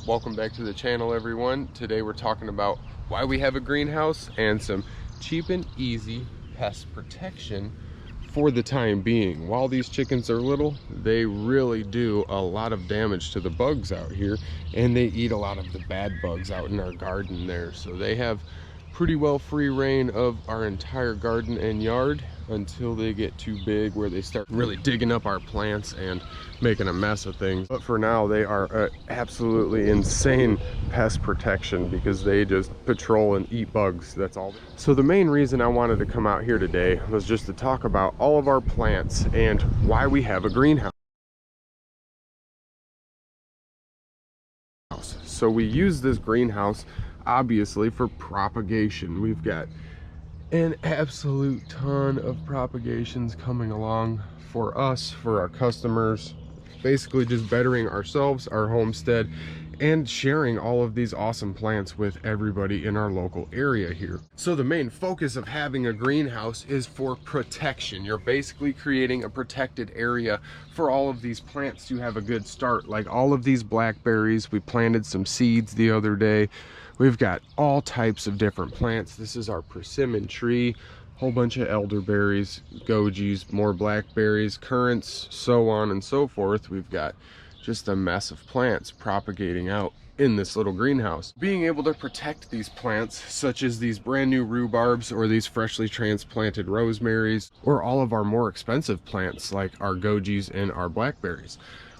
Welcome back to the channel, everyone. Today we're talking about why we have a greenhouse and some cheap and easy pest protection for the time being. While these chickens are little, they really do a lot of damage to the bugs out here, and they eat a lot of the bad bugs out in our garden there. So they have pretty well free reign of our entire garden and yard until they get too big where they start really digging up our plants and making a mess of things. But for now, they are absolutely insane pest protection because they just patrol and eat bugs. That's all. So the main reason I wanted to come out here today was just to talk about all of our plants and why we have a greenhouse. So we use this greenhouse obviously for propagation. We've got an absolute ton of propagations coming along for us, for our customers, basically just bettering ourselves, our homestead, and sharing all of these awesome plants with everybody in our local area here. So the main focus of having a greenhouse is for protection. You're basically creating a protected area for all of these plants to have a good start. Like all of these blackberries, we planted some seeds the other day. We've got all types of different plants. This is our persimmon tree, whole bunch of elderberries, gojies, more blackberries, currants, so on and so forth. We've got just a mess of plants propagating out in this little greenhouse. Being able to protect these plants, such as these brand new rhubarbs or these freshly transplanted rosemaries, or all of our more expensive plants like our gojies and our blackberries.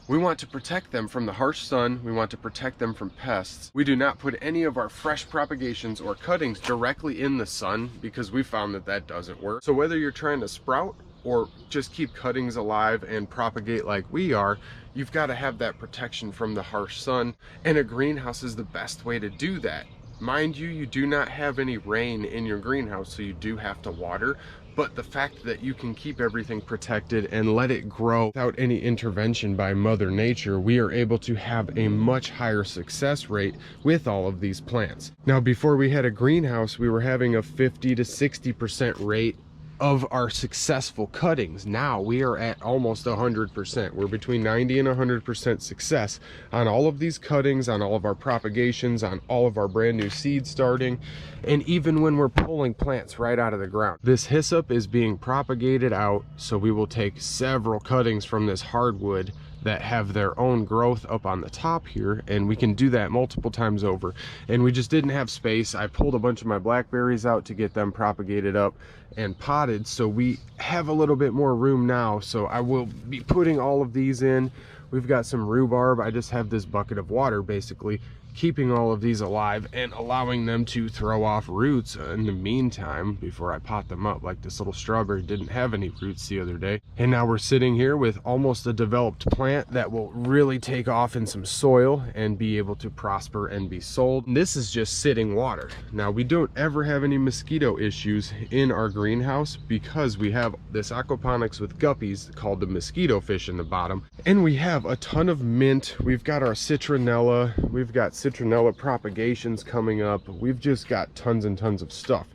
We want to protect them from the harsh sun. We want to protect them from pests. We do not put any of our fresh propagations or cuttings directly in the sun because we found that that doesn't work. So whether you're trying to sprout or just keep cuttings alive and propagate like we are, you've got to have that protection from the harsh sun, and a greenhouse is the best way to do that. Mind you, you do not have any rain in your greenhouse, so you do have to water, but the fact that you can keep everything protected and let it grow without any intervention by Mother Nature, we are able to have a much higher success rate with all of these plants. Now, before we had a greenhouse, we were having a 50 to 60% rate of our successful cuttings. Now we are at almost 100%. We're between 90 and 100% success on all of these cuttings, on all of our propagations, on all of our brand new seed starting, and even when we're pulling plants right out of the ground. This hyssop is being propagated out, so we will take several cuttings from this hardwood that have their own growth up on the top here, and we can do that multiple times over. And we just didn't have space. I pulled a bunch of my blackberries out to get them propagated up and potted, so we have a little bit more room now. So I will be putting all of these in. We've got some rhubarb. I just have this bucket of water basically keeping all of these alive and allowing them to throw off roots in the meantime before I pot them up. Like this little strawberry didn't have any roots the other day, and now we're sitting here with almost a developed plant that will really take off in some soil and be able to prosper and be sold. This is just sitting water. Now we don't ever have any mosquito issues in our greenhouse because we have this aquaponics with guppies called the mosquito fish in the bottom, and we have a ton of mint. We've got our citronella, we've got citronella propagations coming up. We've just got tons and tons of stuff.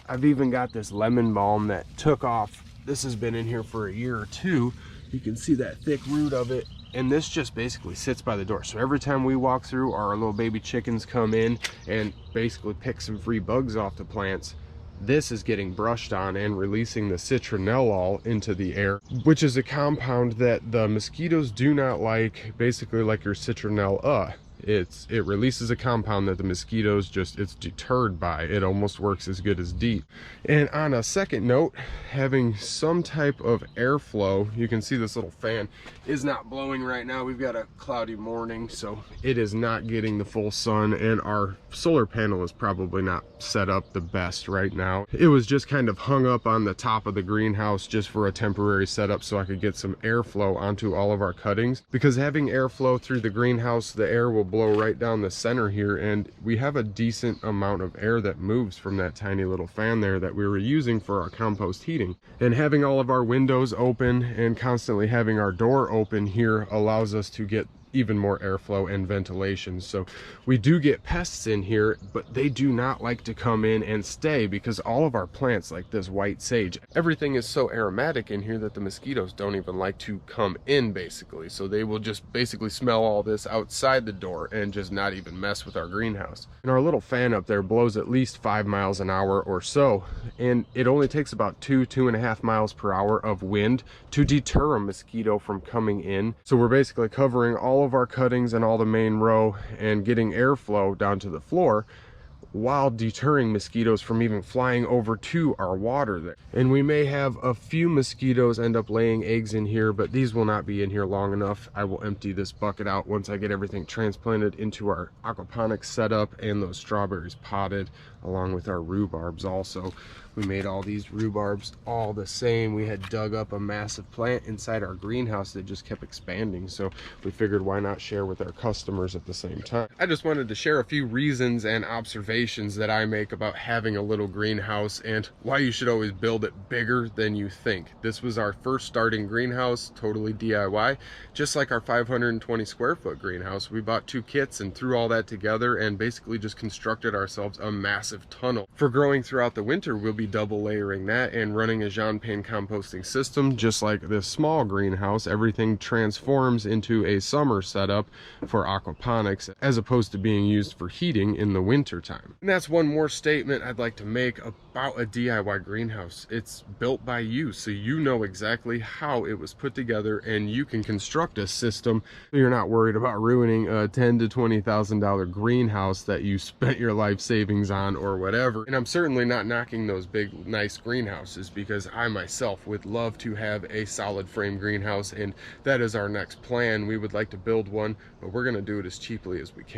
I've even got this lemon balm that took off. This has been in here for a year or two. You can see that thick root of it, and this just basically sits by the door. So every time we walk through, our little baby chickens come in and basically pick some free bugs off the plants. This is getting brushed on and releasing the citronellol into the air, which is a compound that the mosquitoes do not like, basically like your citronella. It releases a compound that the mosquitoes it's deterred by. It almost works as good as DEET. And on a second note, having some type of airflow, you can see this little fan is not blowing right now. We've got a cloudy morning, so it is not getting the full sun, and our solar panel is probably not set up the best right now. It was just kind of hung up on the top of the greenhouse just for a temporary setup so I could get some airflow onto all of our cuttings, because having airflow through the greenhouse, the air will blow right down the center here, and we have a decent amount of air that moves from that tiny little fan there that we were using for our compost heating. And having all of our windows open and constantly having our door open here allows us to get even more airflow and ventilation. So we do get pests in here, but they do not like to come in and stay, because all of our plants, like this white sage, everything is so aromatic in here that the mosquitoes don't even like to come in, basically. So they will just basically smell all this outside the door and just not even mess with our greenhouse. And our little fan up there blows at least 5 miles an hour or so, and it only takes about 2.5 miles per hour of wind to deter a mosquito from coming in. So we're basically covering all of our cuttings and all the main row and getting airflow down to the floor, while deterring mosquitoes from even flying over to our water there. And we may have a few mosquitoes end up laying eggs in here, but these will not be in here long enough. I will empty this bucket out once I get everything transplanted into our aquaponics setup and those strawberries potted, along with our rhubarbs also. We made all these rhubarbs all the same. We had dug up a massive plant inside our greenhouse that just kept expanding, so we figured why not share with our customers at the same time. I just wanted to share a few reasons and observations that I make about having a little greenhouse, and why you should always build it bigger than you think. This was our first starting greenhouse, totally DIY, just like our 520 square foot greenhouse. We bought 2 kits and threw all that together and basically just constructed ourselves a massive tunnel. For growing throughout the winter, we'll be double layering that and running a Jean-Pain composting system. Just like this small greenhouse, everything transforms into a summer setup for aquaponics, as opposed to being used for heating in the winter time. And that's one more statement I'd like to make about a DIY greenhouse. It's built by you, so you know exactly how it was put together, and you can construct a system so you're not worried about ruining a $10,000 to $20,000 greenhouse that you spent your life savings on or whatever. And I'm certainly not knocking those big nice greenhouses, because I myself would love to have a solid frame greenhouse, and that is our next plan. We would like to build one, but we're going to do it as cheaply as we can.